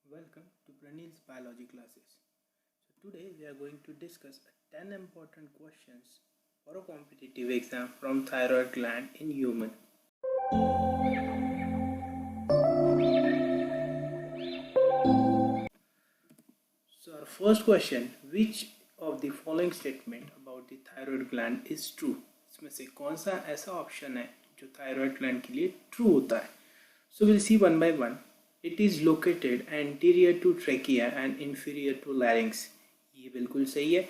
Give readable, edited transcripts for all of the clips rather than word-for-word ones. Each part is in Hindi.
Welcome to Pranil's biology classes. So today we are going to discuss 10 important questions for a competitive exam from thyroid gland in human. So our first question, which of the following statement about the thyroid gland is true? इसमें से कौन सा ऐसा ऑप्शन है जो thyroid gland के लिए true होता है? So we'll see one by one. It is located anterior to trachea and inferior to larynx. ये बिल्कुल सही है.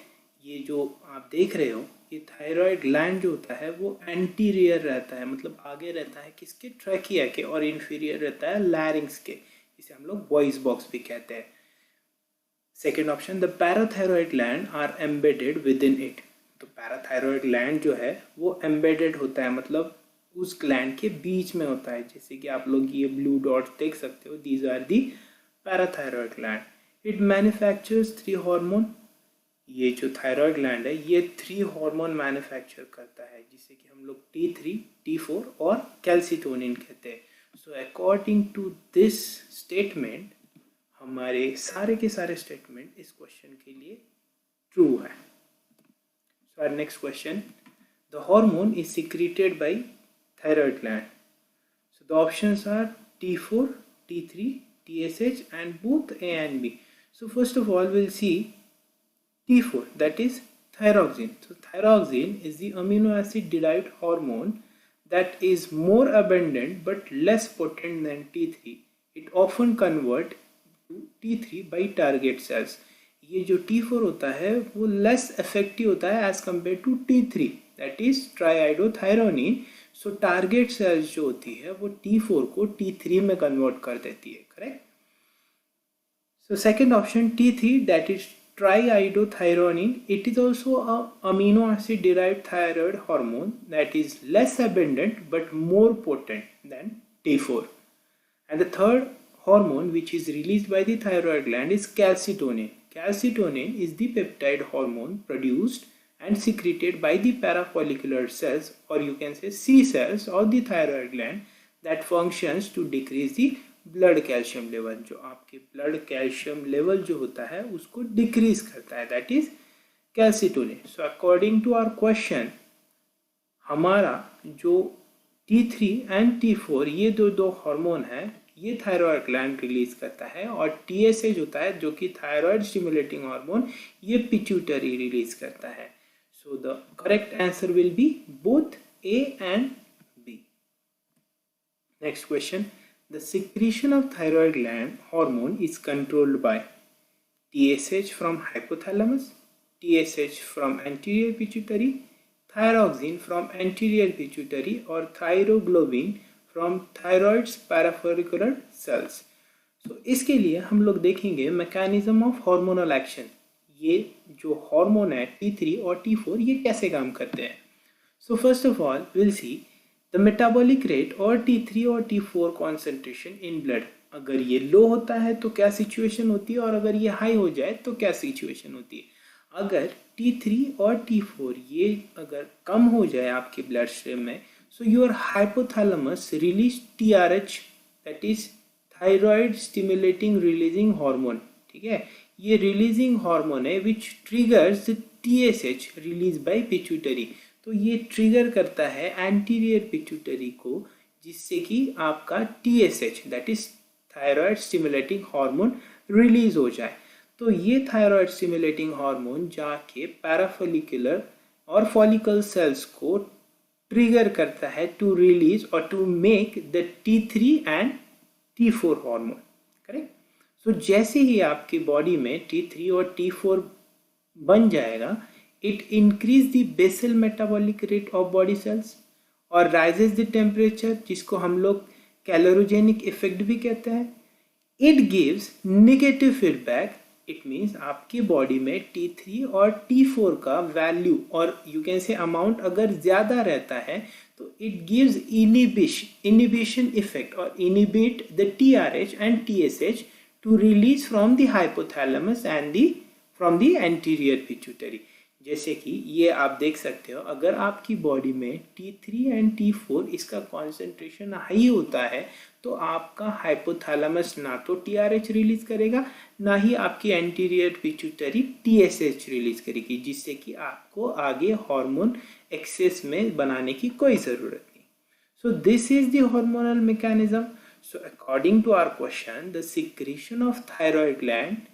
ये जो आप देख रहे हो ये थायराइड ग्लैंड जो होता है वो एंटीरियर रहता है, मतलब आगे रहता है किसके, ट्रैकिया के, और इन्फीरियर रहता है लैरिंक्स के. इसे हम लोग वॉइस बॉक्स भी कहते हैं. Second option, the parathyroid gland are embedded within it. तो पैराथायरॉयड ग्लैंड जो है वो एम्बेडेड होता है, मतलब उस ग्लैंड के बीच में होता है. जैसे कि आप लोग ये ब्लू डॉट्स देख सकते हो, these are the parathyroid gland. It manufactures 3 hormone. ये जो थायरॉयड ग्लैंड है ये 3 हार्मोन मैन्युफैक्चर करता है, जिसे कि हम लोग T3, T4 और कैल्सिटोनिन कहते हैं. So according to this statement हमारे सारे के सारे स्टेटमेंट इस क्वेश्चन के लिए ट्रू है. So our next question, the hormone is secreted by thyroid gland. So the options are T4, T3, TSH and both A and B. So first of all we'll see T4, that is thyroxine. So thyroxine is the amino acid derived hormone that is more abundant but less potent than T3. It often convert to T3 by target cells. ये जो T4 होता है वो less effective होता है as compared to T3, that is triiodothyronine. So target cells जो होती है वो T4 को T3 में कन्वर्ट कर देती है, correct. So second option T3, that is triiodothyronine. It is also a amino acid derived thyroid hormone that is less abundant but more potent than T4. And the third hormone which is released by the thyroid gland is calcitonin. Calcitonin is the peptide hormone produced and secreted by the parafollicular cells, or you can say C cells of the thyroid gland, that functions to decrease the blood calcium level. जो आपके blood calcium level जो होता है उसको decrease करता है, that is calcitonin. So according to our question, हमारा जो T3 and T4 ये दो हार्मोन है ये थायराइड ग्लैंड रिलीज करता है, और TSH होता है जो कि थायराइड स्टिमुलेटिंग हार्मोन, ये पिट्यूटरी रिलीज करता है. So the correct answer will be both A and B. Next question, the secretion of thyroid gland hormone is controlled by TSH from hypothalamus, TSH from anterior pituitary, thyroxine from anterior pituitary, or thyroglobin from thyroid's parafollicular cells. So इसके लिए हम लोग देखेंगे mechanism of hormonal action. ये जो हार्मोन है T3 और T4 ये कैसे काम करते हैं. So first of all will see the metabolic rate और T3 और T4 कॉन्सेंट्रेशन इन ब्लड. अगर ये लो होता है तो क्या सिचुएशन होती है, और अगर ये हाई हो जाए तो क्या सिचुएशन होती है. अगर T3 और T4 ये अगर कम हो जाए आपके ब्लड स्ट्रीम में, so your hypothalamus release TRH, that is thyroid stimulating releasing hormone. ठीक है, ये रिलीजिंग हार्मोन है which triggers TSH release by pituitary. तो ये ट्रिगर करता है एंटीरियर पिट्यूटरी को, जिससे कि आपका TSH, that is thyroid stimulating hormone, release हो जाए. तो ये थायराइड स्टिमुलेटिंग हार्मोन जाके पैराफोलिकुलर और फॉलिकल सेल्स को ट्रिगर करता है टू रिलीज और to make the T3 and T4 hormone, correct. तो जैसे ही आपकी बॉडी में T3 और T4 बन जाएगा, it increase the basal metabolic rate of body cells और राइजेस द टेम्परेचर, जिसको हम लोग कैलोरोजेनिक इफेक्ट भी कहते हैं. It gives negative feedback. It means आपकी बॉडी में T3 और T4 का वैल्यू और यू कैन से अमाउंट अगर ज़्यादा रहता है तो इट गिव्स इनिबिशन इफेक्ट और inhibit the TRH and TSH to release from the hypothalamus and from the anterior pituitary. जैसे कि ये आप देख सकते हो, अगर आपकी बॉडी में T3 एंड T4 इसका कॉन्सेंट्रेशन हाई होता है तो आपका हाइपोथैलेमस ना तो TRH रिलीज करेगा, ना ही आपकी एंटीरियर पिट्यूटरी TSH रिलीज करेगी, जिससे कि आपको आगे हार्मोन एक्सेस में बनाने की कोई ज़रूरत नहीं। सो this is the hormonal mechanism. So according to our question, the secretion of thyroid gland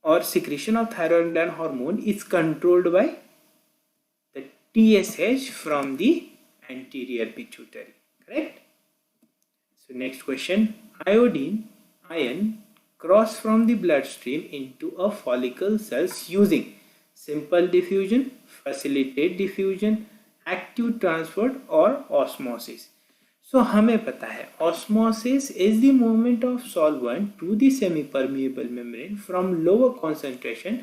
or secretion of thyroid gland hormone is controlled by the TSH from the anterior pituitary. Correct? So next question, iron cross from the bloodstream into a follicle cells using simple diffusion, facilitate diffusion, active transport or osmosis. So हमें पता है osmosis is the movement of solvent to the semi-permeable membrane from lower concentration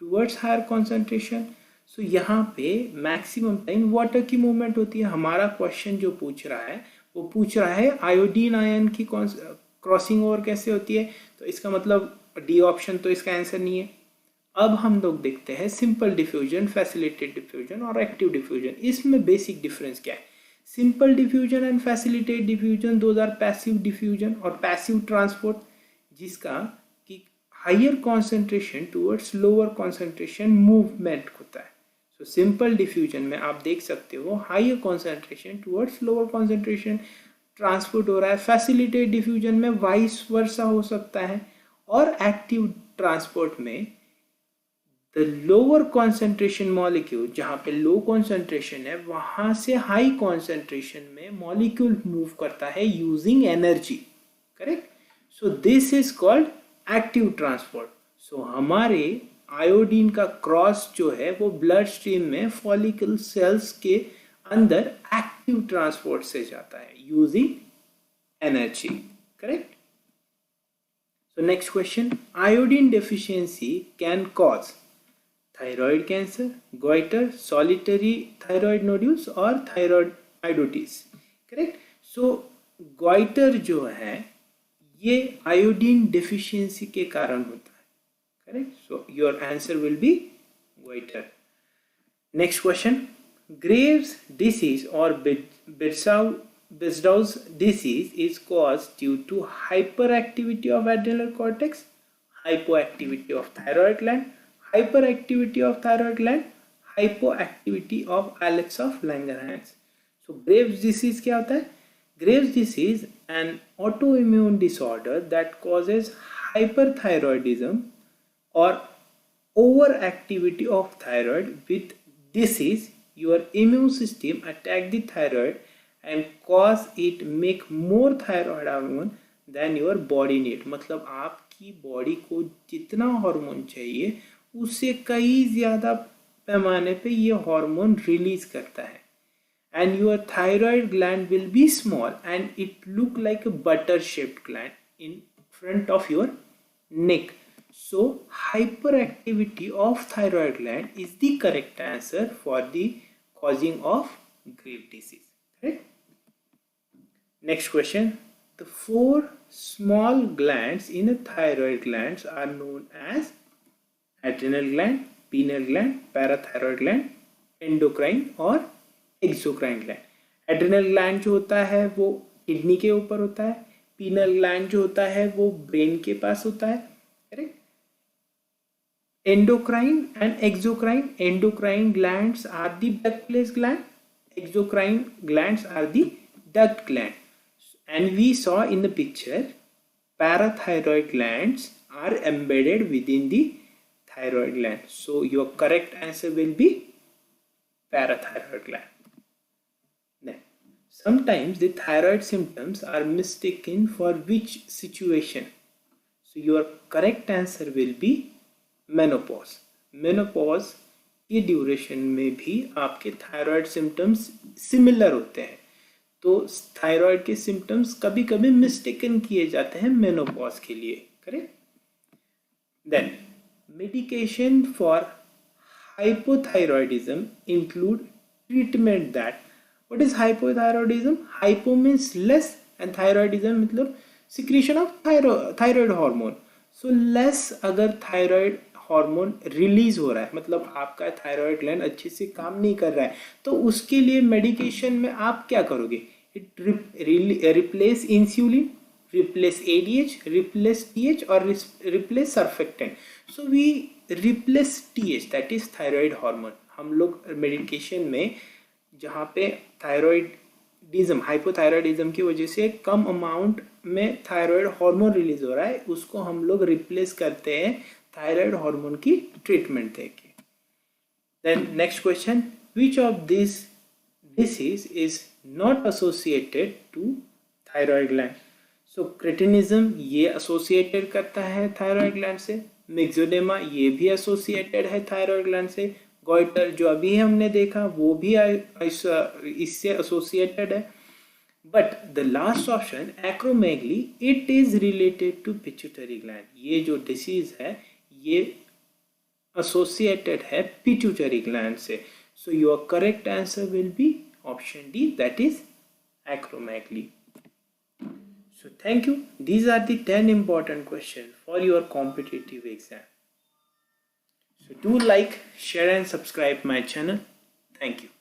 towards higher concentration. So यहाँ पे मैक्सिमम टाइम वाटर की मूवमेंट होती है. हमारा क्वेश्चन जो पूछ रहा है वो पूछ रहा है आयोडीन आयन की क्रॉसिंग ओवर कैसे होती है, तो इसका मतलब डी ऑप्शन तो इसका आंसर नहीं है. अब हम लोग देखते हैं सिंपल डिफ्यूजन, फैसिलिटेटेड डिफ्यूजन और एक्टिव डिफ्यूजन. इसमें बेसिक डिफरेंस क्या है? Simple diffusion and facilitated diffusion, those are passive diffusion और पैसिव ट्रांसपोर्ट, जिसका कि higher concentration towards lower concentration movement होता है. सो सिंपल डिफ्यूजन में आप देख सकते हो higher concentration towards lower concentration transport हो रहा है. फैसिलिटेटेड डिफ्यूजन में वाइस वर्सा हो सकता है. और एक्टिव ट्रांसपोर्ट में द लोअर कॉन्सेंट्रेशन मॉलिक्यूल, जहाँ पे लो कॉन्सेंट्रेशन है वहाँ से हाई कॉन्सेंट्रेशन में मॉलिक्यूल मूव करता है using energy. Correct? So this is called active transport. So हमारे आयोडीन का क्रॉस जो है वो ब्लड स्ट्रीम में फॉलिकल सेल्स के अंदर एक्टिव ट्रांसपोर्ट से जाता है using energy. Correct? So next question, iodine deficiency can cause thyroid cancer, goiter, solitary thyroid nodules और thyroiditis. करेक्ट? सो goiter जो है ये आयोडीन डेफिशिएंसी के कारण होता है. Correct? So your answer will be goiter. Next question, Graves disease or Bisdow's disease is caused due to hyperactivity of adrenal cortex, hypoactivity of thyroid gland, hyperactivity of thyroid gland, hypoactivity of islets of Langerhans. So Graves disease क्या होता है? Graves disease an autoimmune disorder that causes hyperthyroidism or overactivity of thyroid. With disease, your immune system attack the thyroid and cause it make more thyroid hormone than your body need. मतलब आपकी बॉडी को जितना हार्मोन चाहिए उससे कई ज़्यादा पैमाने पे ये हार्मोन रिलीज करता है. And your thyroid gland will be small and it look like a butter shaped gland in front of your neck. So hyper activity of thyroid gland is the correct answer for the causing of grave disease. Correct? Next question, the 4 small glands in a thyroid glands are known as adrenal gland, pineal gland, parathyroid gland, endocrine और exocrine gland. adrenal gland जो होता है वो किडनी के ऊपर होता है. pineal gland जो होता है वो ब्रेन के पास होता है. Correct? endocrine and exocrine, endocrine glands are the ductless gland, exocrine glands are the duct gland. And we saw in the picture parathyroid glands are embedded within the thyroid gland. So your correct answer will be parathyroid gland. Then sometimes the thyroid symptoms are mistaken for which situation? So your correct answer will be menopause. Menopause की ड्यूरेशन में भी आपके थायराइड सिम्टम्स सिमिलर होते हैं. तो थायराइड के सिम्टम्स कभी कभी मिस्टेकन किए जाते हैं मेनोपॉज के लिए. Correct? Then medication for hypothyroidism include treatment that, what is hypothyroidism? Hypo means less and thyroidism मतलब secretion of thyroid hormone. So less अगर thyroid हार्मोन रिलीज हो रहा है, मतलब आपका थायराइड ग्लैंड अच्छे से काम नहीं कर रहा है, तो उसके लिए मेडिकेशन में आप क्या करोगे? It replace insulin, replace ADH, replace TH or replace surfactant. So we replace TH, that is thyroid hormone. हम लोग मेडिकेशन में जहाँ पे थायराइडिज्म, हाइपोथायराइडिज्म की वजह से कम अमाउंट में थायराइड हार्मोन रिलीज हो रहा है, उसको हम लोग रिप्लेस करते हैं थायराइड हार्मोन की ट्रीटमेंट देके. Then next question, which of these disease is not associated to thyroid gland? So cretinism ये एसोसिएटेड करता है थायराइड ग्लैंड से, मिक्सोडेमा ये भी एसोसिएटेड है थायराइड ग्लैंड से, गॉइटर जो अभी हमने देखा वो भी इससे एसोसिएटेड है. But the last option acromegaly, it is related to pituitary gland. ये जो डिसीज है ये एसोसिएटेड है पिट्यूटरी ग्लैंड से. So your correct answer will be option D, that is acromegaly. So thank you. These are the 10 important questions for your competitive exam. So do like, share and subscribe my channel. Thank you.